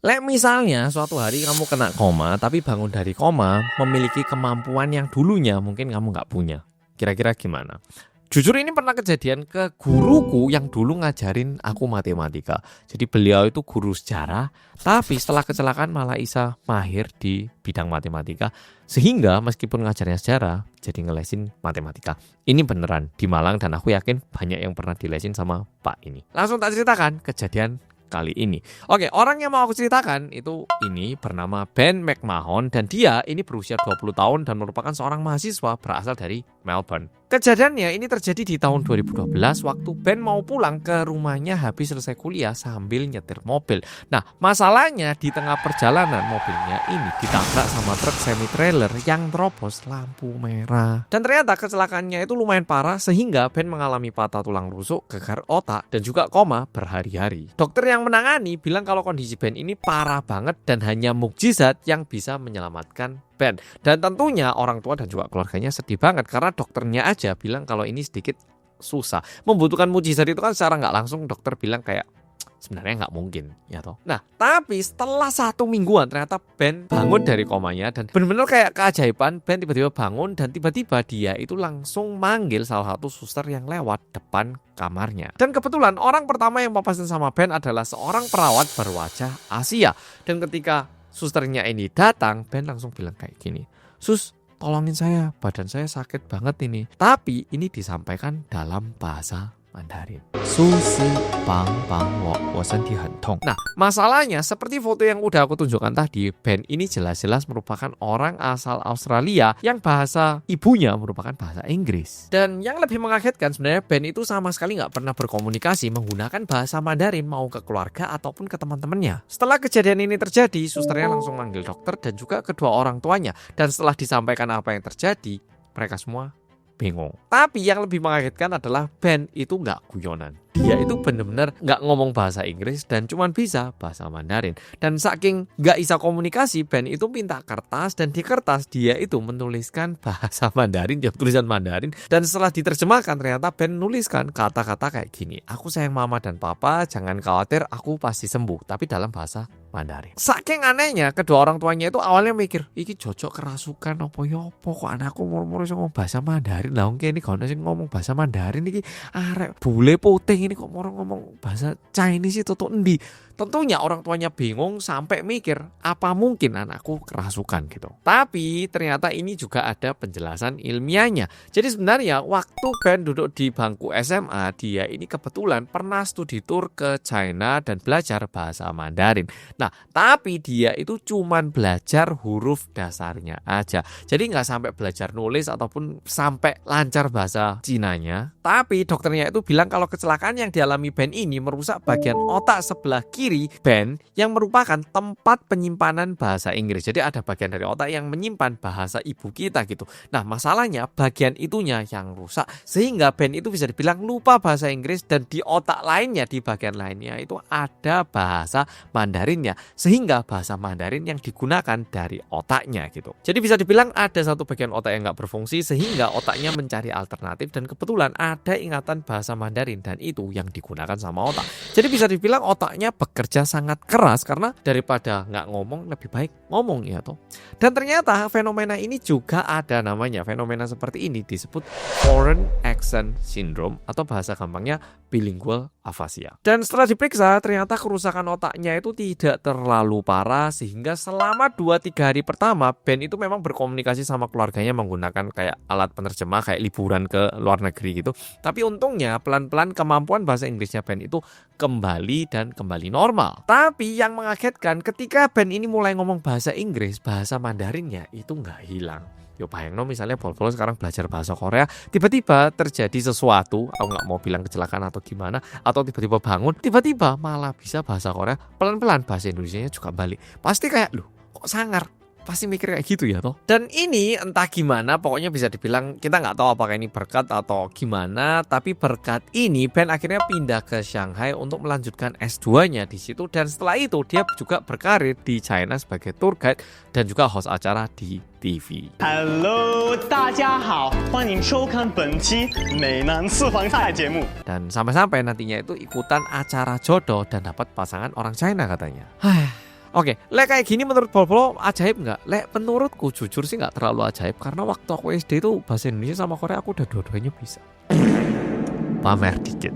Misalnya suatu hari kamu kena koma, tapi bangun dari koma memiliki kemampuan yang dulunya mungkin kamu nggak punya. Kira-kira gimana? Jujur ini pernah kejadian ke guruku yang dulu ngajarin aku matematika. Jadi beliau itu guru sejarah, tapi setelah kecelakaan malah bisa mahir di bidang matematika. Sehingga meskipun ngajarnya sejarah, jadi ngelesin matematika. Ini beneran di Malang dan aku yakin banyak yang pernah dilesin sama Pak ini. Langsung tak ceritakan kejadian kali ini. Oke, orang yang mau aku ceritakan itu ini bernama Ben McMahon dan dia ini berusia 20 tahun dan merupakan seorang mahasiswa berasal dari Melbourne. Kejadiannya ini terjadi di tahun 2012 waktu Ben mau pulang ke rumahnya habis selesai kuliah sambil nyetir mobil. Nah, masalahnya di tengah perjalanan mobilnya ini ditabrak sama truk semi trailer yang terobos lampu merah. Dan ternyata kecelakaannya itu lumayan parah sehingga Ben mengalami patah tulang rusuk, gegar otak dan juga koma berhari-hari. Dokter yang menangani bilang kalau kondisi Ben ini parah banget dan hanya mukjizat yang bisa menyelamatkan Ben. Dan tentunya orang tua dan juga keluarganya sedih banget karena dokternya aja bilang kalau ini sedikit susah. Membutuhkan mukjizat itu kan secara nggak langsung dokter bilang kayak sebenarnya nggak mungkin ya toh. Nah tapi setelah 1 mingguan ternyata Ben bangun dari komanya dan benar-benar kayak keajaiban. Ben tiba-tiba bangun dan tiba-tiba dia itu langsung manggil salah satu suster yang lewat depan kamarnya. Dan kebetulan orang pertama yang papasan sama Ben adalah seorang perawat berwajah Asia. Dan ketika susternya ini datang, Ben langsung bilang kayak gini, "Sus, tolongin saya, badan saya sakit banget ini." Tapi ini disampaikan dalam bahasa Mandarin. Susi bang bang wo senti hen tong. Nah, masalahnya seperti foto yang udah aku tunjukkan tadi, Ben ini jelas-jelas merupakan orang asal Australia yang bahasa ibunya merupakan bahasa Inggris. Dan yang lebih mengagetkan sebenarnya Ben itu sama sekali nggak pernah berkomunikasi menggunakan bahasa Mandarin mau ke keluarga ataupun ke teman-temannya. Setelah kejadian ini terjadi, susternya langsung manggil dokter dan juga kedua orang tuanya. Dan setelah disampaikan apa yang terjadi, mereka semua bingung. Tapi yang lebih mengagetkan adalah Ben itu nggak guyonan. Dia itu benar-benar nggak ngomong bahasa Inggris dan cuma bisa bahasa Mandarin. Dan saking nggak bisa komunikasi, Ben itu minta kertas dan di kertas dia itu menuliskan bahasa Mandarin, tulisan Mandarin. Dan setelah diterjemahkan ternyata Ben nuliskan kata-kata kayak gini, "Aku sayang mama dan papa, jangan khawatir, aku pasti sembuh." Tapi dalam bahasa Mandarin. Saking anehnya, kedua orang tuanya itu awalnya mikir, iki cocok kerasukan apa kok anakku murmur ngomong bahasa Mandarin. Lah oke ini kalau ngomong bahasa Mandarin iki arek bule putih ini kok mau ngomong bahasa Chinese itu tuh endi. Tentunya orang tuanya bingung sampai mikir apa mungkin anakku kerasukan gitu. Tapi ternyata ini juga ada penjelasan ilmiahnya. Jadi sebenarnya waktu Ben duduk di bangku SMA, dia ini kebetulan pernah studi tour ke China dan belajar bahasa Mandarin. Nah, tapi dia itu cuman belajar huruf dasarnya aja. Jadi nggak sampai belajar nulis ataupun sampai lancar bahasa Cinanya. Tapi dokternya itu bilang kalau kecelakaan yang dialami Ben ini merusak bagian otak sebelah kiri Ben yang merupakan tempat penyimpanan bahasa Inggris. Jadi ada bagian dari otak yang menyimpan bahasa ibu kita gitu. Nah, masalahnya bagian itunya yang rusak sehingga Ben itu bisa dibilang lupa bahasa Inggris dan di otak lainnya, di bagian lainnya itu ada bahasa Mandarinnya sehingga bahasa Mandarin yang digunakan dari otaknya gitu. Jadi bisa dibilang ada satu bagian otak yang nggak berfungsi sehingga otaknya mencari alternatif dan kebetulan ada ingatan bahasa Mandarin dan itu yang digunakan sama otak. Jadi bisa dibilang otaknya bekerja sangat keras karena daripada nggak ngomong lebih baik ngomong ya toh. Dan ternyata fenomena ini juga ada namanya. Fenomena seperti ini disebut Foreign Accent Syndrome atau bahasa gampangnya bilingual aphasia. Dan setelah diperiksa ternyata kerusakan otaknya itu tidak terlalu parah sehingga selama 2-3 hari pertama Ben itu memang berkomunikasi sama keluarganya menggunakan kayak alat penerjemah kayak liburan ke luar negeri gitu. Tapi untungnya pelan-pelan kemampuan bahasa Inggrisnya Ben itu kembali dan kembali normal. Tapi yang mengagetkan ketika Ben ini mulai ngomong bahasa Inggris, bahasa Mandarinnya itu nggak hilang. Yo bayangno misalnya Bol-Bol sekarang belajar bahasa Korea, tiba-tiba terjadi sesuatu, aku nggak mau bilang kecelakaan atau gimana, atau tiba-tiba bangun, tiba-tiba malah bisa bahasa Korea, pelan-pelan bahasa Indonesianya juga balik. Pasti kayak, loh kok sangar? Pasti mikir kayak gitu ya toh. Dan ini entah gimana, pokoknya bisa dibilang kita nggak tahu apakah ini berkat atau gimana. Tapi berkat ini Ben akhirnya pindah ke Shanghai untuk melanjutkan S2-nya di situ. Dan setelah itu dia juga berkarir di China sebagai tour guide dan juga host acara di TV. Hello， 大家好，欢迎收看本期美男私房菜节目。 Dan sampai-sampai nantinya itu ikutan acara jodoh dan dapat pasangan orang China katanya. Oke, lek kayak gini menurut Polo ajaib nggak? Lek menurutku jujur sih nggak terlalu ajaib karena waktu aku SD itu bahasa Indonesia sama Korea aku udah dua-duanya bisa. Pamer dikit.